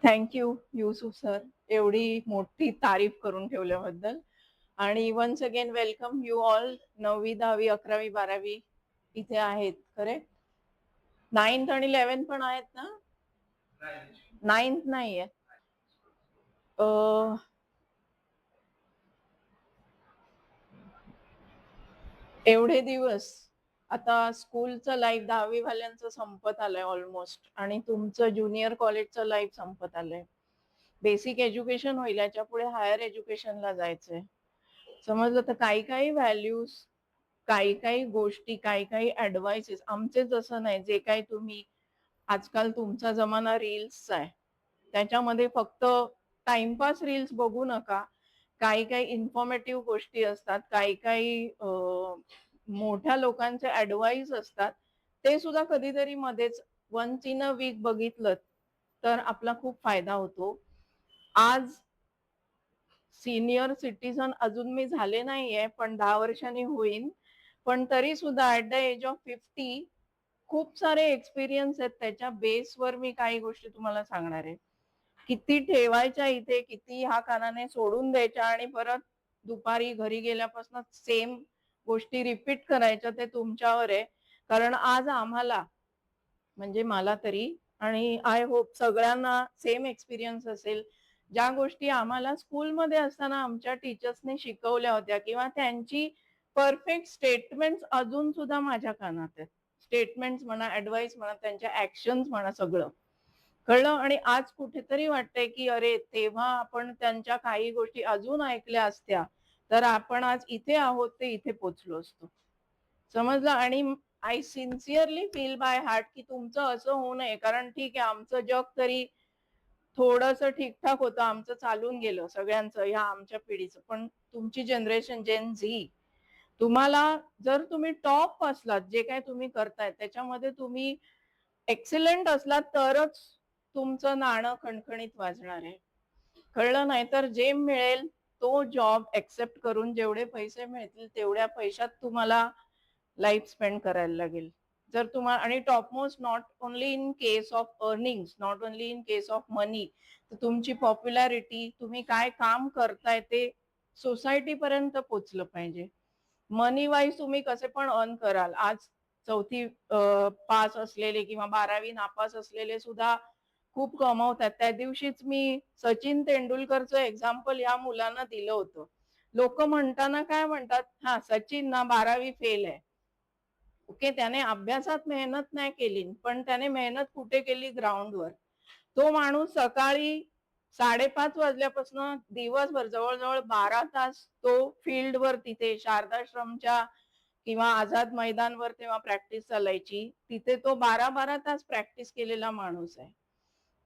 Thank you Yusuf sir, एवढी मोठी तारीफ करून ठेवल्याबद्दल. आणि once again welcome you all. 9वी 10वी 11वी 12वी इथे आहेत खरे. 9th आणि 11th पण आहेत ना? 9th नाहीये. एवढे दिवस आता स्कूलचं लाईफ 10वी वाल्यांचं संपत आलंय ऑलमोस्ट, आणि तुमचं ज्युनियर कॉलेजचं लाईफ संपत आलंय. बेसिक एज्युकेशन होईल, याच्या पुढे हायर एज्युकेशनला जायचंय. समजलं? तर काही काही व्हॅल्यूज, काही काही गोष्टी, काही काही ऍडवाइसेस आमचे जसं नाही. जे काही तुम्ही आजकाल तुमचा जमाना रील्सचा आहे, त्याच्यामध्ये फक्त टाइमपास रील्स बघू नका. काही काही इन्फॉर्मेटिव्ह गोष्टी असतात, काही काही मोठ्या लोकांचे ऍडवाइस असतात, ते सुद्धा कधीतरी मध्येच वन्स इन अ वीक बघितलं तर आपला खूप फायदा होतो. आज सीनियर सिटीजन अजून मी झाले नाहीये, पण 10 वर्षांनी होईन. पण तरी सुद्धा ऍट द एज ऑफ 50 खूप सारे एक्सपिरियन्स आहेत. त्याच्या बेसवर मी काही गोष्टी तुम्हाला सांगणार आहे. किती ठेवायच्या इथे, किती ह्या कानाने सोडून द्यायच्या आणि परत दुपारी घरी गेल्यापासून सेम गोष्टी रिपीट करायच्या, ते तुमच्यावर आहे. कारण आज आम्हाला, म्हणजे मला तरी, आणि आय होप सगळ्यांना सेम एक्सपिरियन्स असेल. ज्या गोष्टी आम्हाला स्कूलमध्ये असताना आमच्या टीचर्सने शिकवल्या होत्या, किंवा त्यांची परफेक्ट स्टेटमेंट्स अजून सुद्धा माझ्या कानात आहेत. स्टेटमेंट्स म्हणा, ऍडवाइस म्हणा, त्यांच्या ऍक्शन्स म्हणा, सगळं कळलं. आणि आज कुठेतरी वाटतंय की अरे, तेव्हा आपण त्यांच्या काही गोष्टी अजून ऐकल्या असत्या तर आपण आज इथे आहोत, ते इथे पोचलो असतो. समजलं? आणि I sincerely feel by heart की तुमचं असं होऊ नये. कारण ठीक आहे, आमचं जग तरी थोडस ठीकठाक होतं, आमचं चालून गेलं सगळ्यांचं, ह्या आमच्या पिढीचं. पण तुमची जनरेशन जेन झी, तुम्हाला जर तुम्ही टॉप असलात, जे काही तुम्ही करताय त्याच्यामध्ये तुम्ही एक्सिलेंट असलात, तरच तुमचं नाणं खणखणीत वाजणार आहे. कळलं? नाही तर जे मिळेल तो जॉब एक्सेप्ट करून जेवढे पैसे मिळतील तेवढ्या पैशात तुम्हाला लाईफ स्पेंड करायला लागेल. जर तुम्हाला, आणि topmost not only in case of earnings, not only in case of money, तर तुमची पॉप्युलॅरिटी, तुम्ही काय काम करताय ते सोसायटी पर्यंत पोचलं पाहिजे. मनी वाईज तुम्ही कसे पण अर्न कराल. आज 4थी पास असलेले किंवा 12वी नापास असलेले सुद्धा खूप कमवतात. त्या दिवशीच मी सचिन तेंडुलकरचं एक्झाम्पल या मुलांना दिलं होतं. लोक म्हणताना काय म्हणतात, हा सचिन ना 12वी फेल आहे. ओके, त्याने अभ्यासात मेहनत नाही केली, पण त्याने मेहनत कुठे केली? ग्राउंडवर. तो माणूस सकाळी 5:30 वाजल्यापासून दिवसभर जवळजवळ 12 तास तो फील्डवर, तिथे शारदाश्रमच्या किंवा आझाद मैदानवर तेव्हा प्रॅक्टिस चालायची, तिथे तो 12-12 तास प्रॅक्टिस केलेला माणूस आहे.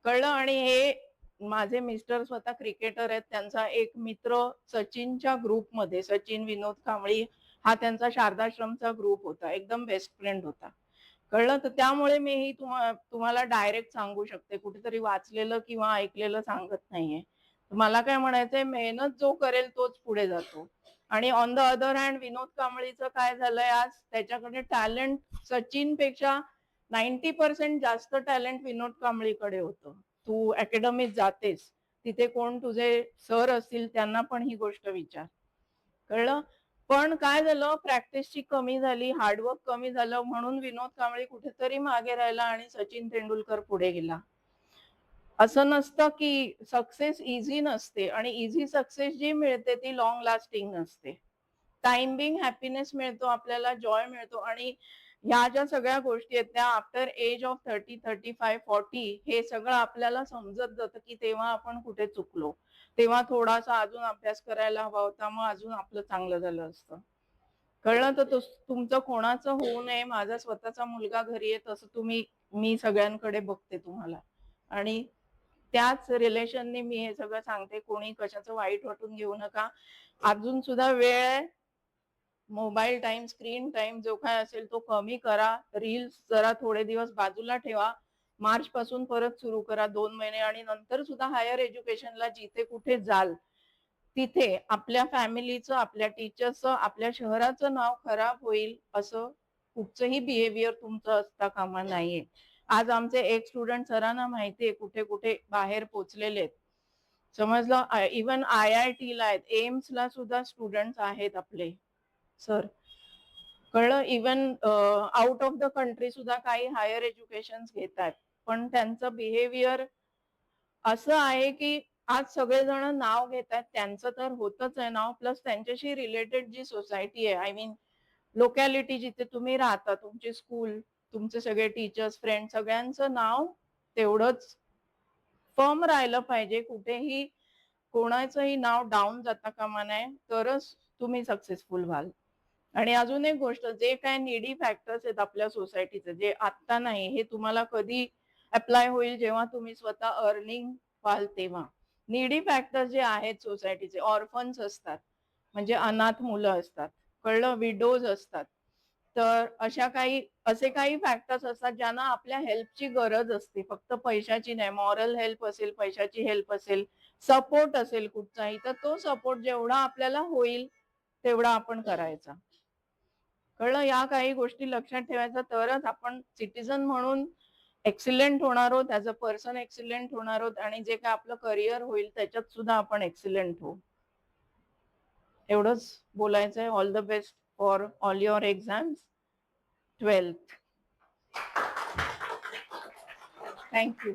कळलं? आणि हे माझे मिस्टर स्वतः क्रिकेटर आहेत. त्यांचा एक मित्र सचिनच्या ग्रुपमध्ये, सचिन विनोद कांबळी हा त्यांचा शारदाश्रमचा ग्रुप होता, एकदम बेस्ट फ्रेंड होता. कळलं? तर त्यामुळे मी ही तुम्हाला डायरेक्ट सांगू शकते, कुठेतरी वाचलेलं किंवा ऐकलेलं सांगत नाहीये. मला काय म्हणायचंय, मेहनत जो करेल तोच पुढे जातो. आणि ऑन द अदर हँड विनोद कांबळीचं काय झालंय, आज त्याच्याकडे टॅलेंट सचिन पेक्षा 90% जास्त टॅलेंट विनोद कांबळीकडे होतं. तू अकॅडमीत जातेस, तिथे कोण तुझे सर असतील त्यांना पण ही गोष्ट विचार. कळलं? पण काय झालं, प्रॅक्टिसची कमी झाली, हार्डवर्क कमी झालं, म्हणून विनोद कांबळी कुठेतरी मागे राहिला आणि सचिन तेंडुलकर पुढे गेला. असं नसतं की सक्सेस इझी नसते, आणि इझी सक्सेस जी मिळते ती लॉंग लास्टिंग नसते. टाइम बिंग हॅपीनेस मिळतो आपल्याला, जॉय मिळतो. आणि ह्या ज्या सगळ्या गोष्टी आहेत त्या आफ्टर एज ऑफ 30, 35, 40 हे सगळं आपल्याला समजत जातं की तेव्हा आपण कुठे चुकलो, तेव्हा थोडासा अजून अभ्यास करायला हवा होता, मग अजून आपलं चांगलं झालं असतं. कळलं? तर तुमचं कोणाचं होऊ नये. माझा स्वतःचा मुलगा घरी आहे, तसं मी सगळ्यांकडे बघते तुम्हाला, आणि त्याच रिलेशनने मी हे सगळं सांगते. कोणी कशाचं वाईट वाटून घेऊ नका. अजून सुद्धा वेळ आहे. मोबाईल टाइम, स्क्रीन टाइम जो काय असेल तो कमी करा. रील्स जरा थोडे दिवस बाजूला ठेवा. मार्च पासून परत सुरू करा, 2 महिने. आणि नंतर सुद्धा हायर एज्युकेशनला जिथे कुठे जाल तिथे आपल्या फॅमिलीचं, आपल्या टीचरचं, आपल्या शहराचं नाव खराब होईल असं कुठचंही बिहेवियर तुमचं असता कामा नाहीये. आज आमचे एक स्टुडंट सरांना माहितीये कुठे कुठे बाहेर पोचलेले आहेत. समजलं, इवन IIT ला आहेत, एम्स ला सुद्धा स्टुडंट आहेत आपले सर. कळलं, even out of the country सुद्धा काही हायर एज्युकेशन घेतात, पण त्यांचं बिहेवियर असं आहे की आज सगळेजण नाव घेतात, त्यांचं तर होतच आहे नाव, प्लस त्यांच्याशी रिलेटेड जी सोसायटी आहे, आय मीन लोकॅलिटी जिथे तुम्ही राहता, तुमची स्कूल, तुमचे सगळे टीचर्स, फ्रेंड, सगळ्यांचं नाव तेवढंच फर्म राहिलं पाहिजे. कुठेही कोणाचंही नाव डाऊन जाता कामा नये, तरच तुम्ही सक्सेसफुल व्हाल. आणि अजून एक गोष्ट, जे काय निडी फॅक्टर्स आहेत आपल्या सोसायटीचे, जे आत्ता नाही, हे तुम्हाला कधी अप्लाय होईल जेव्हा तुम्ही स्वतः अर्निंग व्हाल तेव्हा. निडी फॅक्टर्स जे आहेत सोसायटीचे, ऑर्फन्स असतात, म्हणजे अनाथ मुलं असतात, कळलं, विडोज असतात, तर असे काही फॅक्टर्स असतात ज्यांना आपल्या हेल्पची गरज असते, फक्त पैशाची नाही. मॉरल हेल्प असेल, पैशाची हेल्प असेल, सपोर्ट असेल कुठचाही, तर तो सपोर्ट जेवढा आपल्याला होईल तेवढा आपण करायचा. कळलं, या काही गोष्टी लक्षात ठेवायचा, तरच आपण सिटीजन म्हणून एक्सिलेंट होणार आहोत, ऍज अ पर्सन एक्सिलेंट होणार आहोत, आणि जे काय आपलं करिअर होईल त्याच्यात सुद्धा आपण एक्सिलेंट होऊ. एवढंच बोलायचंय. All the best for all your exams 12th. Thank you.